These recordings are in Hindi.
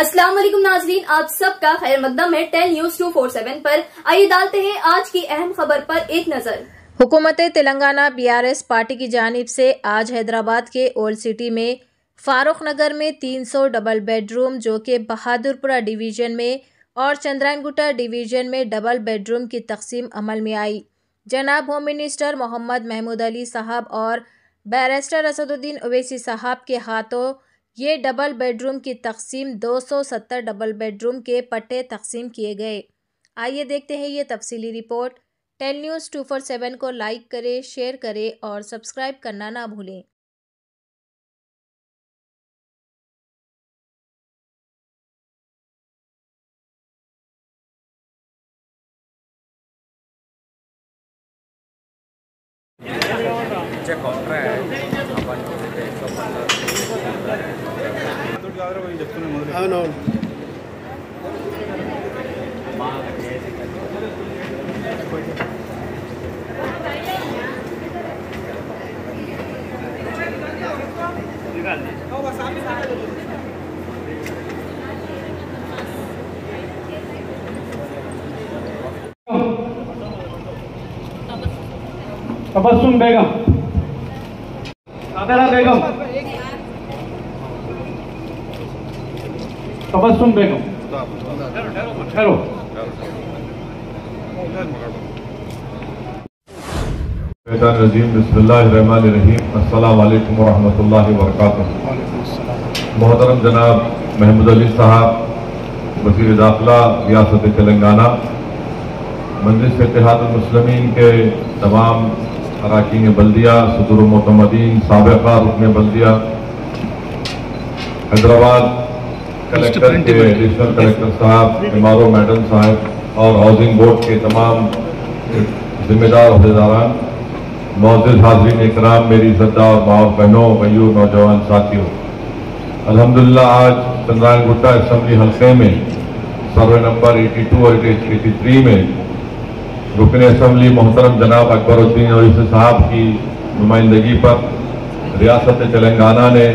अस्सलाम वालेकुम नाजरीन, आप सबका खैर मकदम है 10 न्यूज़ 247 पर। आइए डालते हैं आज की अहम खबर पर एक नजर। हुकूमत तेलंगाना BRS पार्टी की जानिब से आज हैदराबाद के ओल्ड सिटी में फारूक नगर में 300 डबल बेडरूम जो कि बहादुरपुरा डिवीज़न में और चंद्रायनगुट्टा डिवीज़न में डबल बेडरूम की तकसीम अमल में आई। जनाब होम मिनिस्टर मोहम्मद महमूद अली साहब और बैरिस्टर असदुद्दीन ओवैसी साहब के हाथों ये डबल बेडरूम की तकसीम 270 डबल बेडरूम के पट्टे तकसीम किए गए। आइए देखते हैं ये तफसीली रिपोर्ट। 10 न्यूज़ 247 को लाइक करें, शेयर करें और सब्सक्राइब करना ना भूलें। तबस्सुम बेगम, कादरा बेगम, तबस्सुम बेगम, ठहरो। बिस्मिल्लाहिर्रहमानिर्रहीम। अस्सलाम वालेकुम वरहमतुल्लाहि वबरकातुहू। मोहतरम जनाब महमूद अली साहब, वज़ीर दाखिला रियासत तेलंगाना, मजलिस इत्तेहादुल मुस्लिमीन के तमाम अराकीन बल्दिया, सदुर मोतमदीन, साबिक़ा रुकन बल्दिया, हैदराबाद कलेक्टर के एडिशनल कलेक्टर साहब, एमआरओ मैडम साहब और हाउसिंग बोर्ड के तमाम जिम्मेदार अहदेदारान, मौजूद हाज़रीन इकराम, मेरी इज़्ज़तदार माँ बहनों, भाइयों, नौजवान साथियों, अल्हम्दुलिल्लाह आज चंद्रायनगुट्टा असम्बली हल्के में सर्वे नंबर 82 और 83 में रुकन असम्बली मोहतरम जनाब अकबरुद्दीन ओवैसी साहब की नुमाइंदगी पर रियासत तेलंगाना ने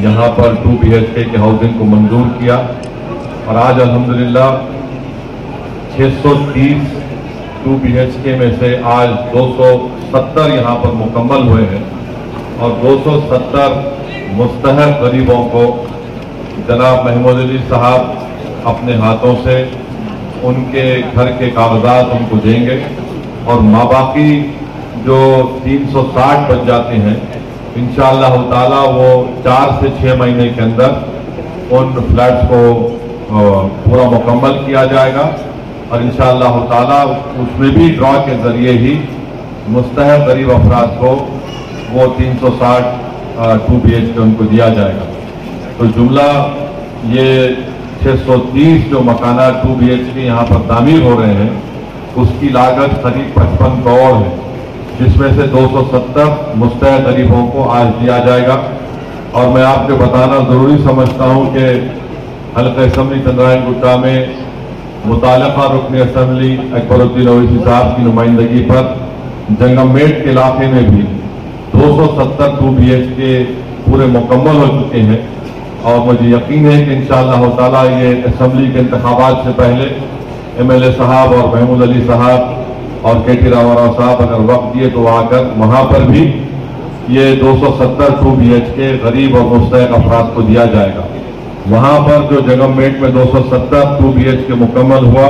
यहाँ पर 2 BHK के हाउसिंग को मंजूर किया और आज अल्हम्दुलिल्लाह 630 2 BHK में से आज 270 यहाँ पर मुकम्मल हुए हैं और 270 मुस्तहक गरीबों को जनाब महमूद अली साहब अपने हाथों से उनके घर के कागजात उनको देंगे और माबाकी जो 360 बन जाते हैं इंशाअल्लाह ताला वो 4 से 6 महीने के अंदर उन फ्लैट्स को पूरा मुकम्मल किया जाएगा और इंशाअल्लाह ताला उसमें भी ड्रॉ के जरिए ही मुस्तहक गरीब अफराद को वो 360 2 BHK उनको दिया जाएगा। तो जुमला ये 630 जो मकाना 2 BHK यहाँ पर तामीर हो रहे हैं उसकी लागत करीब 55 करोड़ है, जिसमें से 270 मुस्तहक गरीबों को आज दिया जाएगा। और मैं आपको बताना जरूरी समझता हूँ कि हल्का असम्बली चंद्रायनगुट्टा में मुताल्लिका रुकन असम्बली अकबरुद्दीन ओवैसी साहब की नुमाइंदगी पर जंगममेट के इलाके में भी 270 2 BHK पूरे मुकम्मल हो चुके हैं और मुझे यकीन है कि इंशाअल्लाह ताला ये असम्बली के इंतखाबात से पहले MLA साहब और महमूद अली साहब और KT रामाराव साहब अगर वक्त दिए तो आकर वहाँ पर भी ये 270 2 BHK गरीब और मुस्तहक अफराद को दिया जाएगा। वहाँ पर जो जंगममेट में 270 2 BHK मुकम्मल हुआ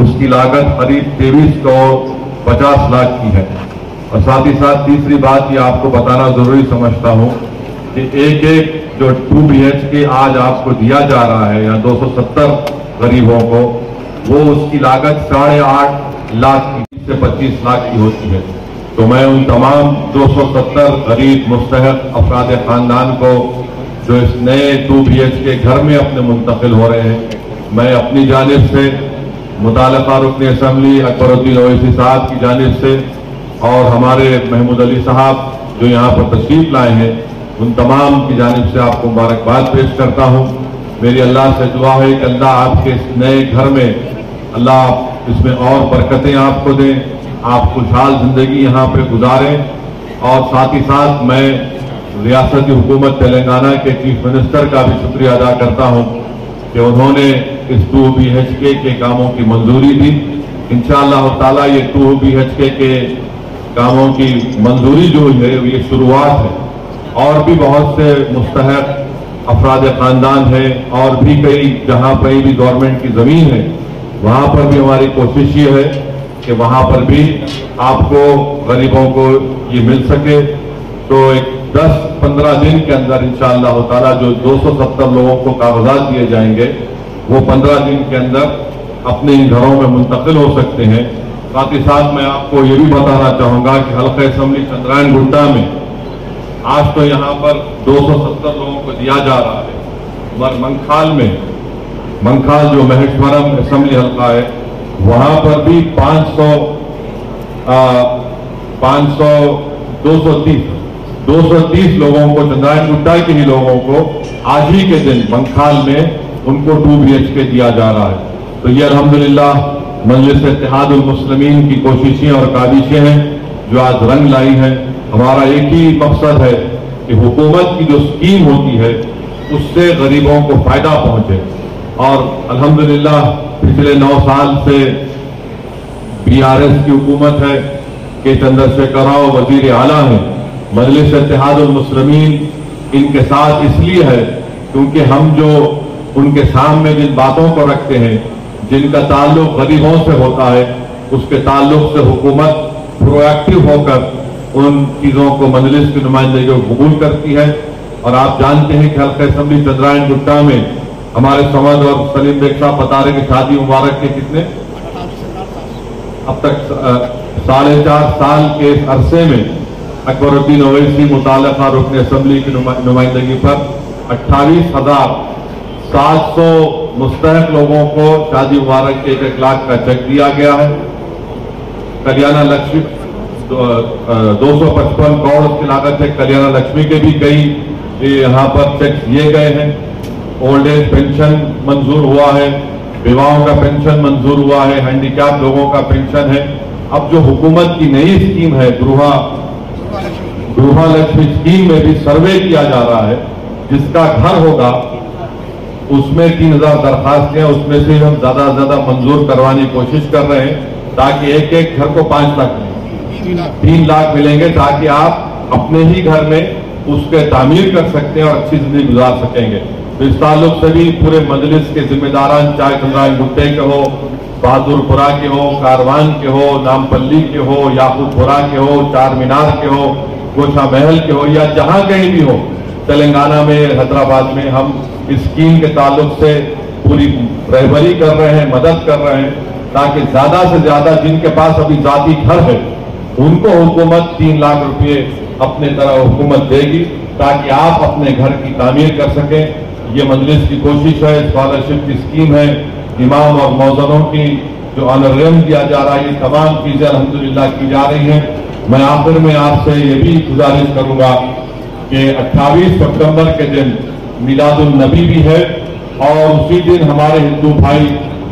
उसकी लागत करीब 23 करोड़ 50 लाख की है। और साथ ही साथ तीसरी बात ये आपको बताना जरूरी समझता हूँ कि एक जो 2 BHK आज आपको दिया जा रहा है या 270 गरीबों को, वो उसकी लागत 8.5 लाख से 25 लाख की होती है। तो मैं उन तमाम 270 गरीब मुस्तहक अफराद खानदान को जो इस नए 2 BHK घर में अपने मुंतकिल हो रहे हैं, मैं अपनी जानिब से मुताल्लिका रुकन असम्बली अकबरुद्दीन ओवैसी साहब की जानिब से और हमारे महमूद अली साहब जो यहाँ पर तशरीफ लाए हैं उन तमाम की जानिब से आपको मुबारकबाद पेश करता हूँ। मेरी अल्लाह से दुआ है कि अल्लाह आपके इस नए घर में अल्लाह इसमें और बरकतें आपको दें, आप खुशहाल जिंदगी यहाँ पे गुजारें। और साथ ही साथ मैं रियासती हुकूमत तेलंगाना के चीफ मिनिस्टर का भी शुक्रिया अदा करता हूँ कि उन्होंने इस 2 BHK के कामों की मंजूरी दी। इंशाअल्लाह ताला ये 2 BHK के कामों की मंजूरी जो है ये शुरुआत है, और भी बहुत से मुस्तहक अफराद खानदान है, और भी कई जहां पर भी गवर्नमेंट की जमीन है वहां पर भी हमारी कोशिश ये है कि वहां पर भी आपको गरीबों को ये मिल सके। तो एक 10-15 दिन के अंदर इंशाअल्लाह ताला जो 270 लोगों को कागजात दिए जाएंगे वो 15 दिन के अंदर अपने घरों में मुंतकिल हो सकते हैं। साथ ही साथ मैं आपको ये भी बताना चाहूंगा कि हल्का असेंबली चंद्रायन गुट्टा में आज तो यहाँ पर 270 लोगों को दिया जा रहा है, मगर मंखाल जो महेश्वरम असेंबली हल्का है वहां पर भी 230 लोगों को, चंद्रायन गुट्टा के ही लोगों को आज ही के दिन मंखाल में उनको 2 BHK दिया जा रहा है। तो ये अल्हम्दुलिल्लाह मजलिस इत्तेहादुल मुस्लिमीन की कोशिशें और काविशें हैं जो आज रंग लाई हैं। हमारा एक ही मकसद है कि हुकूमत की जो स्कीम होती है उससे गरीबों को फायदा पहुंचे, और अल्हम्दुलिल्लाह पिछले 9 साल से BRS की हुकूमत है, के चंद्रशेखर राव वजीर आला है। मजलिस इत्तेहादुल मुस्लिमीन इनके साथ इसलिए है क्योंकि हम जो उनके सामने जिन बातों को रखते हैं, जिनका ताल्लुक गरीबों से होता है, उसके ताल्लुक से हुकूमत प्रोएक्टिव होकर उन चीजों को मजलिस की नुमाइंदगी को कबूल करती है। और आप जानते हैं कि हल्का असेंबली चंद्रायन गुट्टा में हमारे समद और सलीम बेग साहब बतारे की शादी मुबारक के कितने अब तक 4.5 साल के इस अरसे में अकबरुद्दीन ओवैसी मुताल्लिका रुकन असेंबली की नुमाइंदगी पर 28,700 मुस्तहक लोगों को शादी मुबारक के 1 लाख का चेक दिया गया है। कल्याण लक्ष्मी 255 करोड़ की लागत से कल्याण लक्ष्मी के भी कई यहाँ पर चेक दिए गए हैं। ओल्ड एज पेंशन मंजूर हुआ है, विवाहों का पेंशन मंजूर हुआ है, हैंडीकैप लोगों का पेंशन है। अब जो हुकूमत की नई स्कीम है गृह लक्ष्मी स्कीम में भी सर्वे किया जा रहा है, जिसका घर होगा उसमें 3000 दरखास्तें हैं, उसमें से हम ज्यादा से ज्यादा मंजूर करवाने की कोशिश कर रहे हैं ताकि एक घर को 5 लाख 3 लाख मिलेंगे, ताकि आप अपने ही घर में उसके तामीर कर सकते हैं और अच्छी जिंदगी गुजार सकेंगे। तो इस ताल्लुक से भी पूरे मजलिस के जिम्मेदारान, चाहे चंद्रायन गुट्टे के हो, बहादुरपुरा के हो, कारवान के हो, नामपल्ली के हो, याकूबपुरा के हो, चार मीनार के हो, गोशा महल के हो, या जहां कहीं भी हो तेलंगाना में, हैदराबाद में, हम इस स्कीम के ताल्लुक से पूरी रहबरी कर रहे हैं, मदद कर रहे हैं, ताकि ज्यादा से ज्यादा जिनके पास अभी जाती घर है उनको हुकूमत 3 लाख रुपए अपने तरह हुकूमत देगी, ताकि आप अपने घर की तामीर कर सकें। ये मजलिस की कोशिश है, स्कॉलरशिप की स्कीम है, इमाम और मौजनों की जो ऑनरेरियम दिया जा रहा है, ये तमाम चीजें अल्हम्दुलिल्लाह की जा रही हैं। मैं आखिर में आपसे ये भी गुजारिश करूंगा कि 28 सितंबर के दिन मिलादुल नबी भी है, और उसी दिन हमारे हिंदू भाई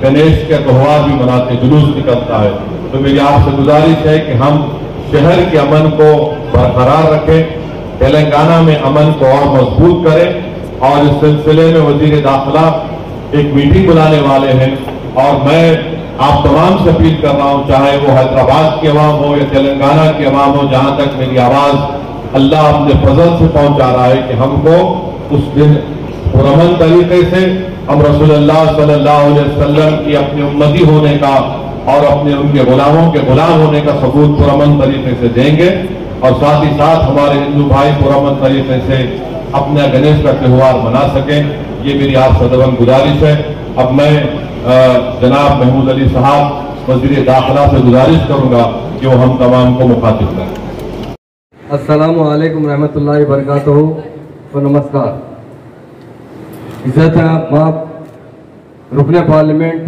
गणेश के त्योहार भी मनाते, जुलूस निकलता है। तो मेरी आपसे गुजारिश है कि हम शहर के अमन को बरकरार रखें, तेलंगाना में अमन को और मजबूत करें, और इस सिलसिले में वजीर दाखिला एक मीटिंग बुलाने वाले हैं। और मैं आप तमाम से अपील कर रहा हूं, चाहे वो हैदराबाद के अवाम हो या तेलंगाना के अवाम हो, जहां तक मेरी आवाज अल्लाह अपने फजल से पहुंचा रहा है, कि हमको उस दिन पुरअमन तरीके से हम रसूलुल्लाह सल्लल्लाहु अलैहि वसल्लम की अपनी उम्मती होने का और अपने उनके गुलामों के गुलाम होने का सबूत पुरअमन तरीके से देंगे, और साथ ही साथ हमारे हिंदू भाई पुरअमन तरीके से अपना गणेश का त्योहार मना सकें। ये मेरी आप सदवन गुजारिश है। अब मैं जनाब महमूद अली साहब वज़ीर दाखिला से गुजारिश करूंगा कि वो हम तमाम को मुखातिब करें। अस्सलामु अलैकुम रहमतुल्लाहि बरकातहू व नमस्कार। इज़्ज़त आप रुकने पार्लियामेंट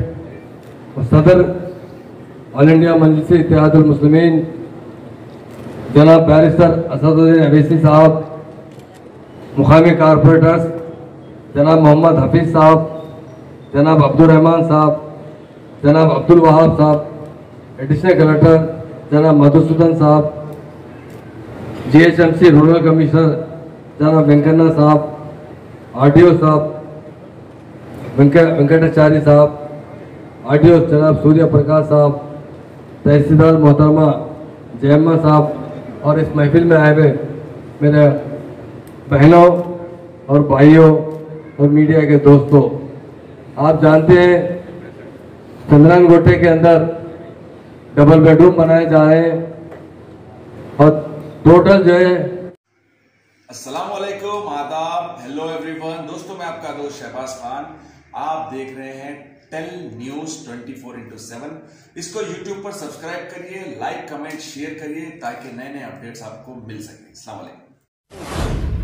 और सदर ऑल इंडिया मजलिस इत्तेहादुल मुस्लिमीन जनाब बैरिस्टर असदुद्दीन अवैसी साहब, मुकामी कारपोरेटर्स जनाब मोहम्मद हफीज़ साहब, जनाब अब्दुल रहमान साहब, जनाब अब्दुल वहाब साहब, एडिशनल कलेक्टर जनाब मधुसूदन साहब, GHMC रूरल कमिश्नर जनाब वेंकन्ना साहब, RTO साहब, वेंकटाचार्य साहब, आरडीओ जनाब सूर्य प्रकाश साहब, तहसीलदार मोहतरमा जयम्मा साहब और इस महफिल में आए हुए मेरे बहनों और भाइयों और मीडिया के दोस्तों, आप जानते हैं चंद्रायन गोटे के अंदर डबल बेडरूम बनाए जा रहे हैं और टोटल जो है। अस्सलाम वालेकुम, आदाब, हेलो एवरीवन। दोस्तों, मैं आपका दोस्त शहबाज खान। आप देख रहे हैं टेल न्यूज 24/7। इसको यूट्यूब पर सब्सक्राइब करिए, लाइक कमेंट शेयर करिए ताकि नए नए अपडेट्स आपको मिल सके। अस्सलाम वालेकुम।